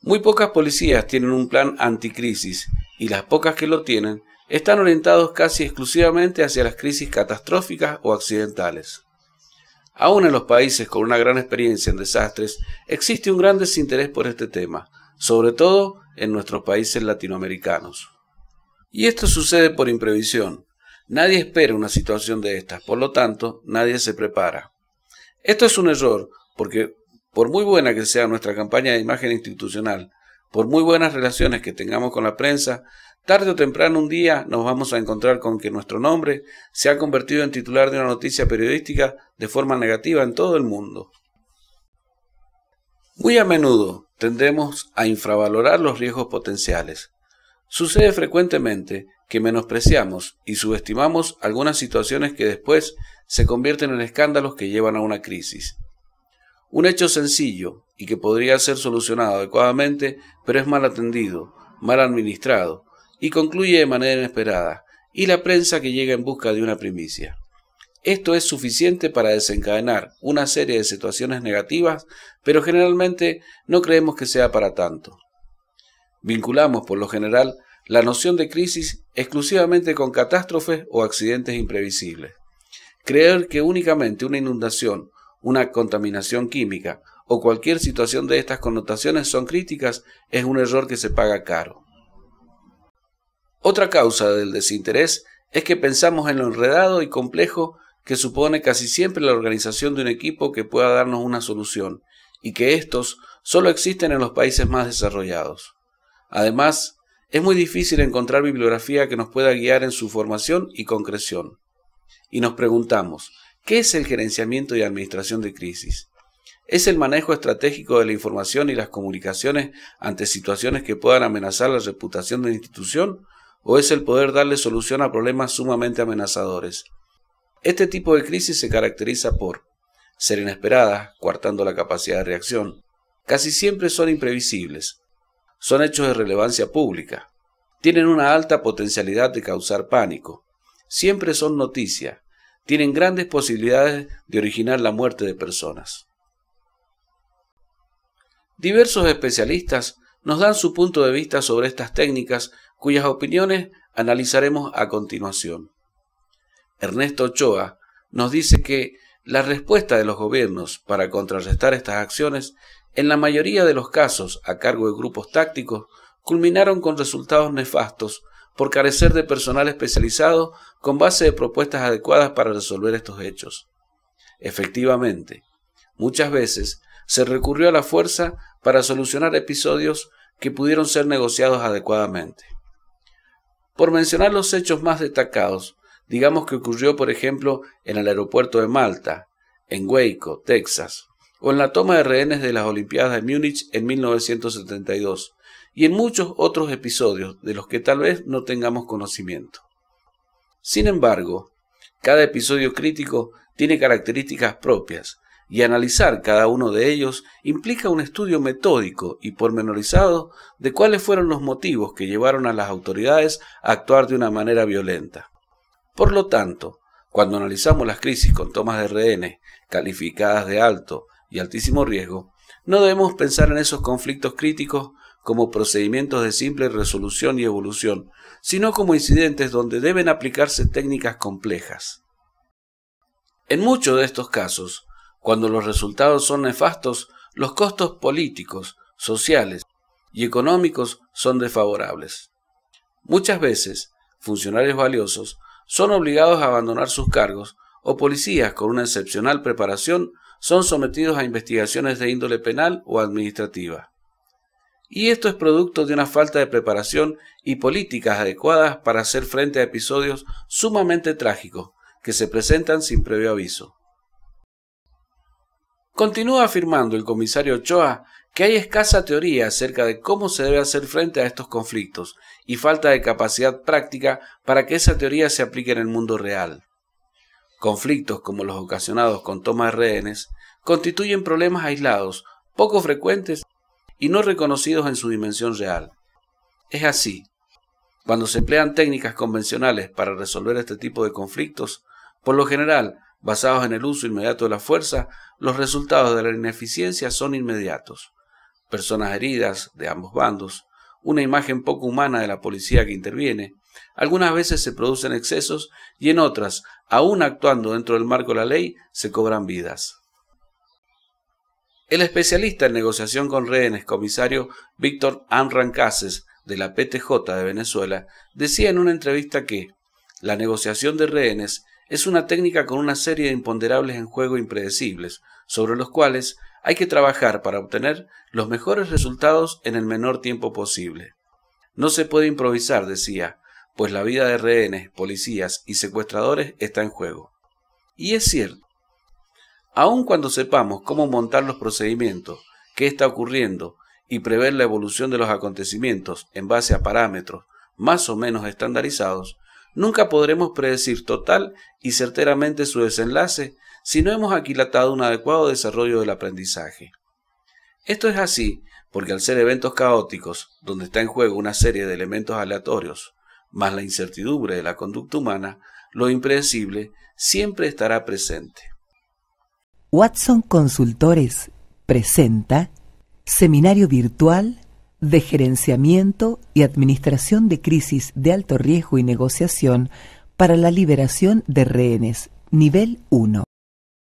Muy pocas policías tienen un plan anticrisis y las pocas que lo tienen están orientados casi exclusivamente hacia las crisis catastróficas o accidentales. Aún en los países con una gran experiencia en desastres, existe un gran desinterés por este tema, sobre todo en nuestros países latinoamericanos. Y esto sucede por imprevisión. Nadie espera una situación de estas, por lo tanto, nadie se prepara. Esto es un error, porque por muy buena que sea nuestra campaña de imagen institucional, por muy buenas relaciones que tengamos con la prensa, tarde o temprano un día nos vamos a encontrar con que nuestro nombre se ha convertido en titular de una noticia periodística de forma negativa en todo el mundo. Muy a menudo tendemos a infravalorar los riesgos potenciales. Sucede frecuentemente que menospreciamos y subestimamos algunas situaciones que después se convierten en escándalos que llevan a una crisis. Un hecho sencillo y que podría ser solucionado adecuadamente, pero es mal atendido, mal administrado y concluye de manera inesperada, y la prensa que llega en busca de una primicia. Esto es suficiente para desencadenar una serie de situaciones negativas, pero generalmente no creemos que sea para tanto. Vinculamos, por lo general, la noción de crisis exclusivamente con catástrofes o accidentes imprevisibles. Creer que únicamente una inundación, una contaminación química o cualquier situación de estas connotaciones son críticas es un error que se paga caro. Otra causa del desinterés es que pensamos en lo enredado y complejo que supone casi siempre la organización de un equipo que pueda darnos una solución, y que estos solo existen en los países más desarrollados. Además, es muy difícil encontrar bibliografía que nos pueda guiar en su formación y concreción. Y nos preguntamos, ¿qué es el gerenciamiento y administración de crisis? ¿Es el manejo estratégico de la información y las comunicaciones ante situaciones que puedan amenazar la reputación de la institución? ¿O es el poder darle solución a problemas sumamente amenazadores? Este tipo de crisis se caracteriza por ser inesperadas, coartando la capacidad de reacción. Casi siempre son imprevisibles. Son hechos de relevancia pública. Tienen una alta potencialidad de causar pánico. Siempre son noticia. Tienen grandes posibilidades de originar la muerte de personas. Diversos especialistas nos dan su punto de vista sobre estas técnicas, cuyas opiniones analizaremos a continuación. Ernesto Ochoa nos dice que la respuesta de los gobiernos para contrarrestar estas acciones, en la mayoría de los casos a cargo de grupos tácticos, culminaron con resultados nefastos por carecer de personal especializado con base de propuestas adecuadas para resolver estos hechos. Efectivamente, muchas veces se recurrió a la fuerza para solucionar episodios que pudieron ser negociados adecuadamente. Por mencionar los hechos más destacados, digamos que ocurrió, por ejemplo, en el aeropuerto de Malta, en Waco, Texas, o en la toma de rehenes de las Olimpiadas de Múnich en 1972, y en muchos otros episodios de los que tal vez no tengamos conocimiento. Sin embargo, cada episodio crítico tiene características propias, y analizar cada uno de ellos implica un estudio metódico y pormenorizado de cuáles fueron los motivos que llevaron a las autoridades a actuar de una manera violenta. Por lo tanto, cuando analizamos las crisis con tomas de rehenes calificadas de alto y altísimo riesgo, no debemos pensar en esos conflictos críticos como procedimientos de simple resolución y evolución, sino como incidentes donde deben aplicarse técnicas complejas. En muchos de estos casos, cuando los resultados son nefastos, los costos políticos, sociales y económicos son desfavorables. Muchas veces, funcionarios valiosos son obligados a abandonar sus cargos o policías con una excepcional preparación son sometidos a investigaciones de índole penal o administrativa. Y esto es producto de una falta de preparación y políticas adecuadas para hacer frente a episodios sumamente trágicos que se presentan sin previo aviso. Continúa afirmando el comisario Ochoa que hay escasa teoría acerca de cómo se debe hacer frente a estos conflictos y falta de capacidad práctica para que esa teoría se aplique en el mundo real. Conflictos como los ocasionados con toma de rehenes constituyen problemas aislados, poco frecuentes y no reconocidos en su dimensión real. Es así, cuando se emplean técnicas convencionales para resolver este tipo de conflictos, por lo general, basados en el uso inmediato de la fuerza, los resultados de la ineficiencia son inmediatos. personas heridas de ambos bandos, una imagen poco humana de la policía que interviene. Algunas veces se producen excesos y en otras, aún actuando dentro del marco de la ley, se cobran vidas. El especialista en negociación con rehenes, comisario Víctor Amran Cases, de la PTJ de Venezuela, decía en una entrevista que la negociación de rehenes es una técnica con una serie de imponderables en juego impredecibles, sobre los cuales hay que trabajar para obtener los mejores resultados en el menor tiempo posible. No se puede improvisar, decía, pues la vida de rehenes, policías y secuestradores está en juego. Y es cierto. Aun cuando sepamos cómo montar los procedimientos, qué está ocurriendo y prever la evolución de los acontecimientos en base a parámetros más o menos estandarizados, nunca podremos predecir total y certeramente su desenlace si no hemos aquilatado un adecuado desarrollo del aprendizaje. Esto es así porque al ser eventos caóticos, donde está en juego una serie de elementos aleatorios, más la incertidumbre de la conducta humana, lo impredecible siempre estará presente. Watson Consultores presenta Seminario Virtual de Gerenciamiento y Administración de Crisis de Alto Riesgo y Negociación para la Liberación de Rehenes, nivel 1.